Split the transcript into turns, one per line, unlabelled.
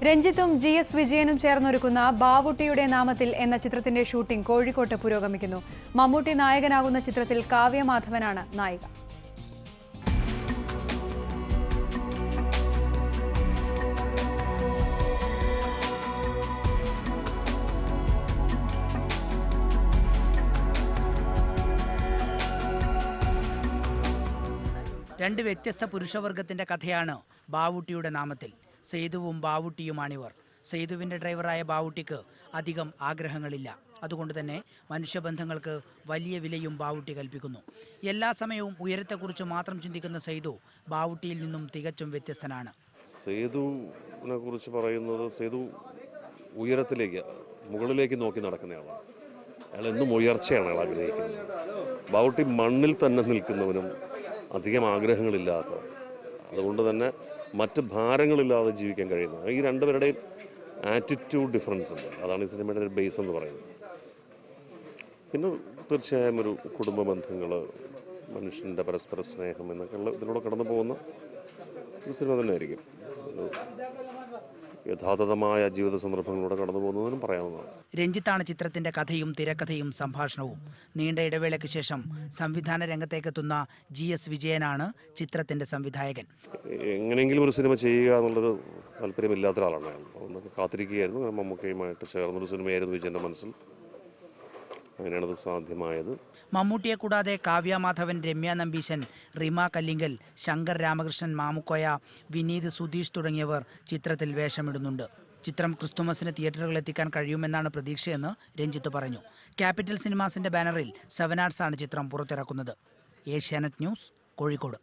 രഞ്ജിത്തും GS വിജയനും ചേർന്നൊരുക്കുന്ന ബാവുട്ടിയുടെ നാമത്തിൽ എന്ന ചിത്രത്തിന്റെ ഷൂട്ടിംഗ് കോഴിക്കോട്ട് പുരോഗമിക്കുന്നു. മമ്മൂട്ടി നായകനാകുന്ന ചിത്രത്തിൽ കാവ്യ മാധവനാണ് നായിക.
രണ്ട് വ്യത്യസ്ത പുരുഷവർഗത്തിന്റെ കഥയാണ് ബാവുട്ടിയുടെ നാമത്തിൽ. സേതുവും ബാവുട്ടിയുമാണിവർ. സേതുവിന്റെ ഡ്രൈവറായ ബാവുട്ടിക്ക് അധികം ആഗ്രഹങ്ങളില്ല. അതുകൊണ്ട് തന്നെ മനുഷ്യബന്ധങ്ങൾക്ക് വലിയ വിലയും ബാവുട്ടി കൽപ്പിക്കുന്നു. എല്ലാ സമയവും ഉയരത്തെക്കുറിച്ച് മാത്രം ചിന്തിക്കുന്ന സേതു ബാവുട്ടിയിൽ നിന്നും തികച്ചും വ്യത്യസ്തനാണ്.
സേതുവിനെ കുറിച്ച് പറയുന്നത്, സേതു ഉയരത്തിലേക്ക് മുകളിലേക്ക് നോക്കി നടക്കുന്നയാളാണ്. അയാൾ എന്നും ഉയർച്ചയാണ് അയാൾ ആഗ്രഹിക്കുന്നത്. ബാവുട്ടി മണ്ണിൽ തന്നെ നിൽക്കുന്നവനും അധികം ആഗ്രഹങ്ങളില്ലാത്ത, അതുകൊണ്ട് തന്നെ മറ്റ് ഭാരങ്ങളില്ലാതെ ജീവിക്കാൻ കഴിയുന്ന ഈ രണ്ടുപേരുടെയും ആറ്റിറ്റ്യൂഡ് ഡിഫറൻസ് ഉണ്ട്. അതാണ് ഈ സിനിമയുടെ ഒരു ബേസ് എന്ന് പറയുന്നത്. പിന്നെ തീർച്ചയായും ഒരു കുടുംബ ബന്ധങ്ങൾ, മനുഷ്യൻ്റെ പരസ്പര സ്നേഹം എന്നൊക്കെയുള്ള ഇതിലൂടെ കടന്നു പോകുന്ന ഒരു സിനിമ തന്നെ ആയിരിക്കും. യഥാർത്ഥമായ ജീവിത സന്ദർഭങ്ങളിലൂടെ കടന്നു പോകുന്നതിനും പറയാവുന്നതാണ്.
രഞ്ജിത്താണ് ചിത്രത്തിന്റെ കഥയും തിരക്കഥയും സംഭാഷണവും. നീണ്ട ഇടവേളയ്ക്ക് ശേഷം സംവിധാന രംഗത്തേക്കെത്തുന്ന GS വിജയനാണ് ചിത്രത്തിന്റെ സംവിധായകൻ.
എങ്ങനെയെങ്കിലും ഒരു സിനിമ ചെയ്യുക എന്നുള്ളൊരു താല്പര്യമില്ലാത്ത ഒരാളാണ് അയാൾ. അതൊക്കെ കാത്തിരിക്കുകയായിരുന്നു. മമ്മൂക്കയുമായിട്ട് ചേർന്നൊരു സിനിമയായിരുന്നു വിജയന്റെ മനസ്സിൽ. അങ്ങനെയാണത് സാധ്യമായത്.
മമ്മൂട്ടിയെ കൂടാതെ കാവ്യ മാധവൻ, രമ്യ നമ്പീശൻ, റിമ കല്ലിങ്കൽ, ശങ്കർ രാമകൃഷ്ണൻ മാമുക്കോയ, വിനീത്, സുധീഷ് തുടങ്ങിയവർ ചിത്രത്തിൽ വേഷമിടുന്നുണ്ട്. ചിത്രം ക്രിസ്തുമസിന് തിയേറ്ററുകളിൽ എത്തിക്കാൻ കഴിയുമെന്നാണ് പ്രതീക്ഷയെന്ന് രഞ്ജിത്ത് പറഞ്ഞു. ക്യാപിറ്റൽ സിനിമാസിന്റെ ബാനറിൽ 7 ആർട്സ് ആണ് ചിത്രം പുറത്തിറക്കുന്നത്. ഏഷ്യാനെറ്റ് ന്യൂസ്, കോഴിക്കോട്.